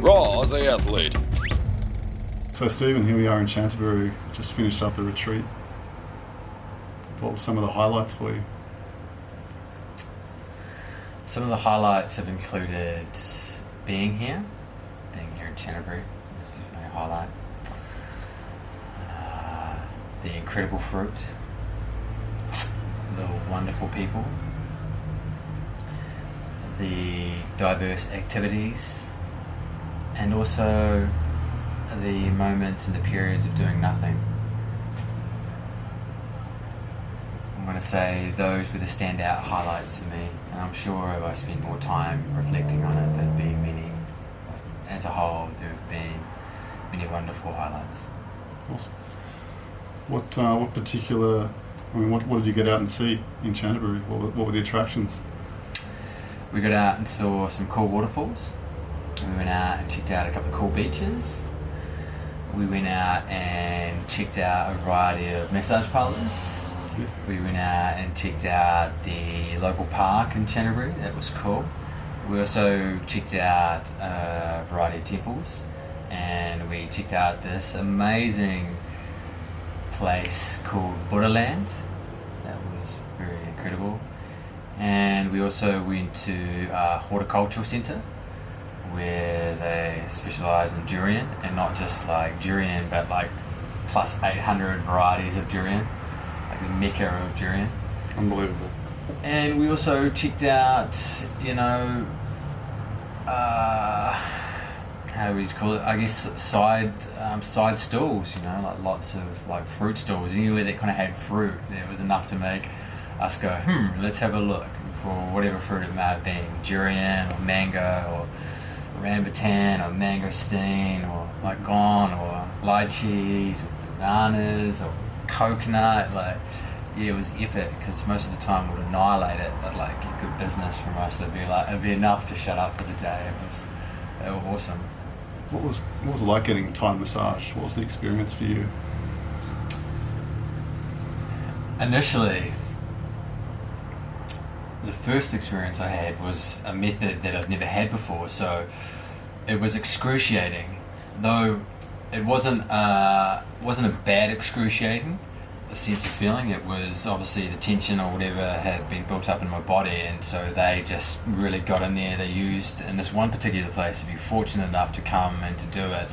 Raw Aussie athlete. So Stephen, here we are in Canterbury, just finished up the retreat. What were some of the highlights for you? Some of the highlights have included being here in Canterbury. That's definitely a highlight. The incredible fruit, the wonderful people, the diverse activities, and also the moments and the periods of doing nothing. I'm going to say those were the standout highlights for me, and I'm sure if I spent more time reflecting on it, there'd be many. As a whole, there have been many wonderful highlights. Awesome. What particular? I mean, what did you get out and see in Canterbury? What were the attractions? We got out and saw some cool waterfalls. We went out and checked out a couple of cool beaches. We went out and checked out a variety of massage parlours. Yeah. We went out and checked out the local park in Canterbury. That was cool. We also checked out a variety of temples, and we checked out this amazing place called Buddhaland. That was very incredible. And we also went to a horticultural centre where they specialise in durian, and not just like durian, but like plus 800 varieties of durian, like the mecca of durian. Unbelievable. And we also checked out, how do we call it? I guess side stalls. Like lots of like fruit stalls. Anywhere that kind of had fruit, there was enough to make us go, let's have a look for whatever fruit it may have been, durian or mango or rambutan or mangosteen or lagon or lychees or bananas or coconut. It was epic because most of the time we'd annihilate it, but like get good business from us. It'd be enough to shut up for the day. They were awesome. What was it like getting Thai massage? What was the experience for you? Initially, the first experience I had was a method that I'd never had before, so it was excruciating. Though it wasn't a bad excruciating. The sense of feeling, it was obviously the tension or whatever had been built up in my body, and so they just really got in there. They used, in this one particular place, if you're fortunate enough to come and to do it,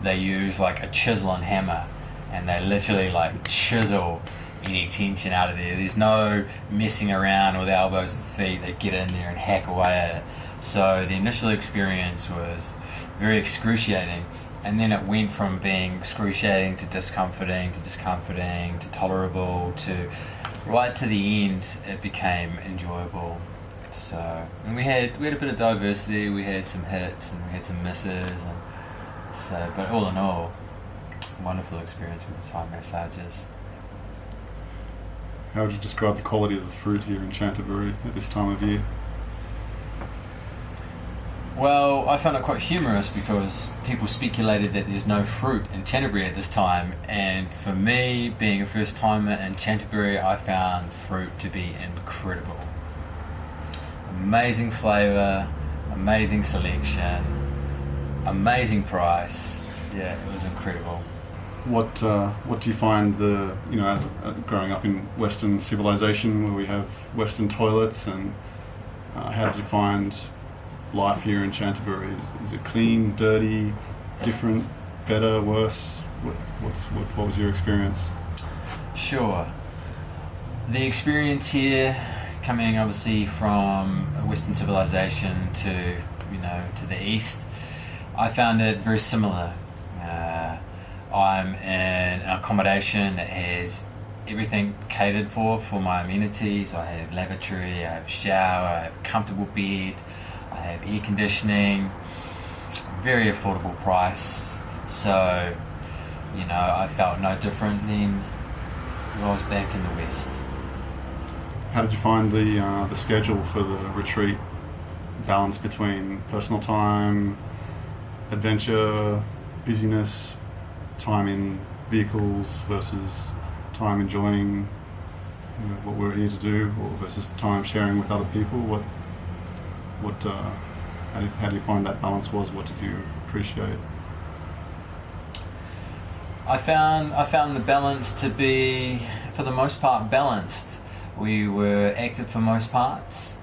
they use like a chisel and hammer, and they literally like chisel any tension out of there. There's no messing around with elbows and feet. They get in there and hack away at it. So the initial experience was very excruciating. And then it went from being excruciating to discomforting to tolerable to right to the end it became enjoyable. So, and we had a bit of diversity. We had some hits and we had some misses, and so, but all in all, wonderful experience with the Thai massages. How would you describe the quality of the fruit here in Canterbury at this time of year? Well, I found it quite humorous because people speculated that there's no fruit in Canterbury at this time, and for me, being a first timer in Canterbury, I found fruit to be incredible. Amazing flavour, amazing selection, amazing price. Yeah, it was incredible. What do you find as growing up in Western civilization where we have Western toilets, and how did you find life here in Canterbury? Is it clean, dirty, different, better, worse? What was your experience? Sure. The experience here, coming obviously from a Western civilization to the East, I found it very similar. I'm in an accommodation that has everything catered for my amenities. I have lavatory, I have shower, I have comfortable bed, I have air conditioning, very affordable price. So, I felt no different than when I was back in the West. How did you find the schedule for the retreat? Balance between personal time, adventure, busyness, time in vehicles versus time enjoying what we're here to do, or versus time sharing with other people. How do you find that balance was? What did you appreciate? I found the balance to be, for the most part, balanced. We were active for most parts.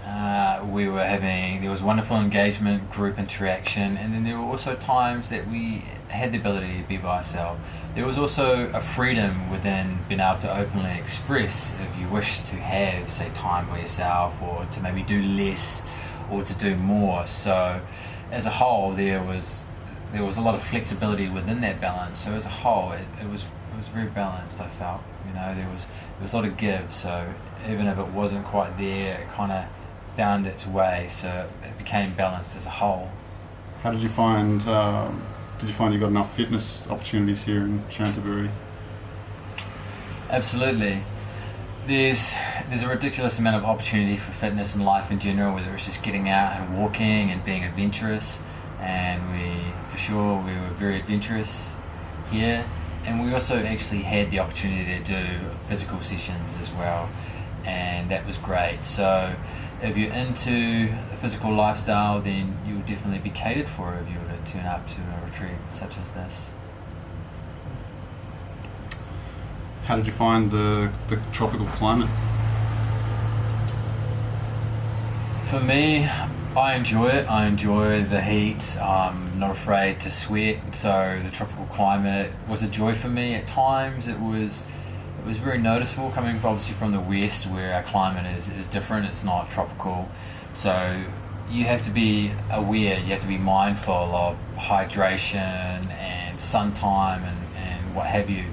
There was wonderful engagement, group interaction, and then there were also times that we had the ability to be by ourselves. There was also a freedom within being able to openly express if you wish to have, say, time by yourself, or to maybe do less, or to do more. So, as a whole, there was a lot of flexibility within that balance. So as a whole, it was very balanced. I felt, there was a lot of give. So even if it wasn't quite there, it kind of found its way. So it became balanced as a whole. How did you find? Did you find you got enough fitness opportunities here in Chanterbury? Absolutely. There's a ridiculous amount of opportunity for fitness and life in general, whether it's just getting out and walking and being adventurous. And we were very adventurous here, and we also actually had the opportunity to do physical sessions as well, and that was great. So if you're into the physical lifestyle, then you'll definitely be catered for if you were to turn up to a retreat such as this. How did you find the tropical climate? For me, I enjoy it. I enjoy the heat. I'm not afraid to sweat. So the tropical climate was a joy for me. At times it was very noticeable coming obviously from the west, where our climate is different. It's not tropical. So you have to be aware, you have to be mindful of hydration and sun time and what have you.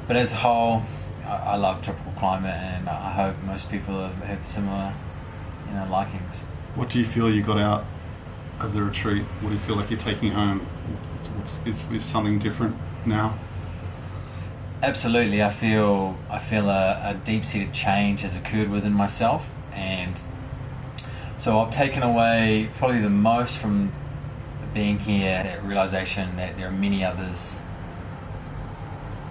But as a whole, I love tropical climate, and I hope most people have similar likings. What do you feel you got out of the retreat? What do you feel like you're taking home? Is something different now? Absolutely. I feel a deep-seated change has occurred within myself, and so I've taken away probably the most from being here, that realization that there are many others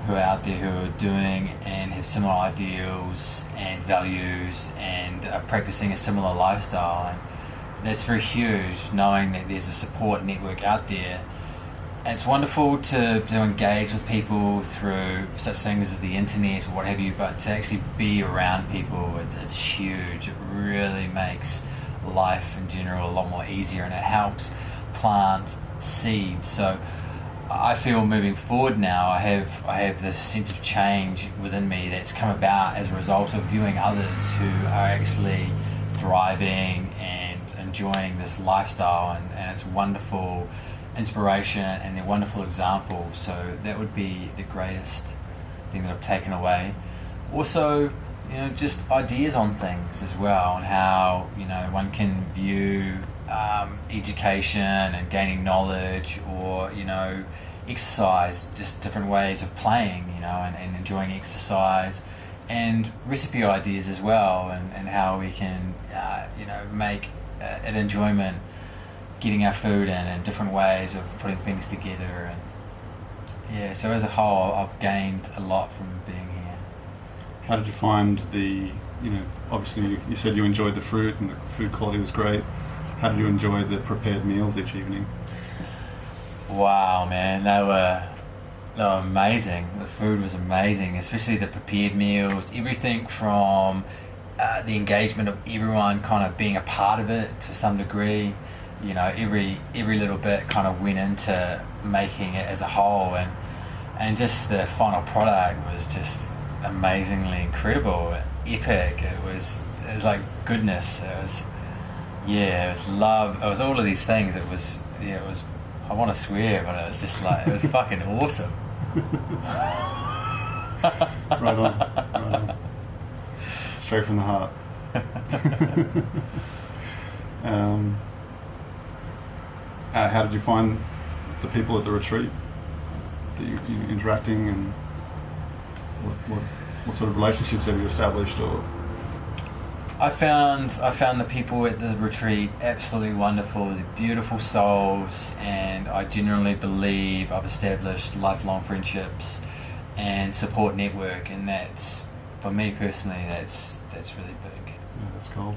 who are out there who are doing and have similar ideals and values and are practicing a similar lifestyle. And that's very huge, knowing that there's a support network out there. And it's wonderful to engage with people through such things as the internet or what have you, but to actually be around people, it's huge. It really makes life in general a lot more easier, and it helps plant seeds. So I feel moving forward now, I have this sense of change within me that's come about as a result of viewing others who are actually thriving and enjoying this lifestyle, and it's wonderful inspiration and they're wonderful examples. So that would be the greatest thing that I've taken away. Also, just ideas on things as well, and how one can view education and gaining knowledge, or exercise, just different ways of playing, and enjoying exercise, and recipe ideas as well, and how we can make an enjoyment getting our food in, and different ways of putting things together. And so as a whole, I've gained a lot from being here. How did you find obviously you said you enjoyed the fruit and the food quality was great. How did you enjoy the prepared meals each evening? Wow, man, they were amazing. The food was amazing, especially the prepared meals. Everything from the engagement of everyone kind of being a part of it to some degree. Every little bit kind of went into making it as a whole, and just the final product was just amazingly incredible, epic. It was like goodness. It was love. It was all of these things. It was. I want to swear, but it was just like, it was fucking awesome. Right on. Straight from the heart. How did you find the people at the retreat that you interacting, and what sort of relationships have you established? Or I found the people at the retreat absolutely wonderful. They're beautiful souls, and I genuinely believe I've established lifelong friendships and support network, and that's, for me personally, that's really big. Yeah, that's cool.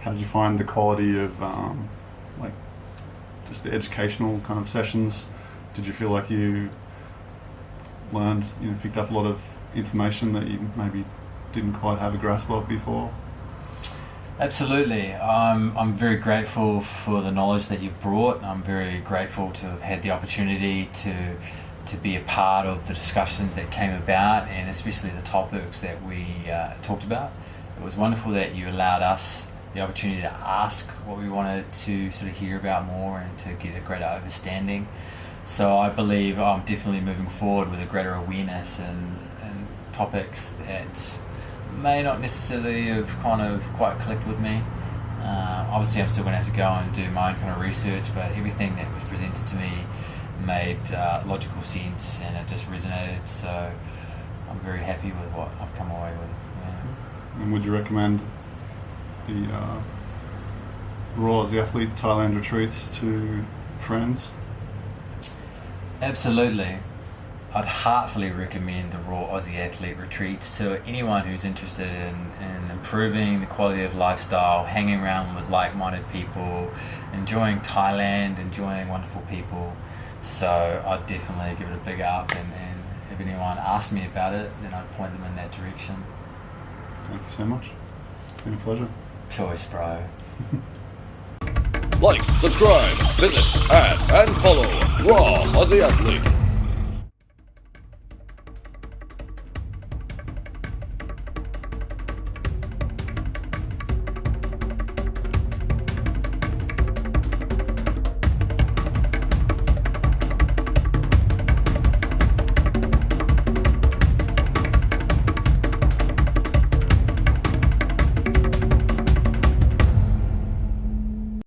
How did you find the quality of just the educational kind of sessions? Did you feel like you learned, picked up a lot of information that you maybe didn't quite have a grasp of before? Absolutely. I'm very grateful for the knowledge that you've brought. I'm very grateful to have had the opportunity to be a part of the discussions that came about, and especially the topics that we talked about. It was wonderful that you allowed us the opportunity to ask what we wanted to sort of hear about more and to get a greater understanding. So I believe I'm definitely moving forward with a greater awareness and topics that may not necessarily have kind of quite clicked with me. Obviously I'm still going to have to go and do my own kind of research, but everything that was presented to me made logical sense, and it just resonated, so I'm very happy with what I've come away with. Yeah. And would you recommend the Raw Aussie Athlete Thailand retreats to friends? Absolutely. I'd heartily recommend the Raw Aussie Athlete retreats to anyone who's interested in improving the quality of lifestyle, hanging around with like-minded people, enjoying Thailand, enjoying wonderful people. So I'd definitely give it a big up, and if anyone asks me about it, then I'd point them in that direction. Thank you so much. It's been a pleasure. Choice, bro. Like, subscribe, visit, add, and follow Raw Aussie Athlete.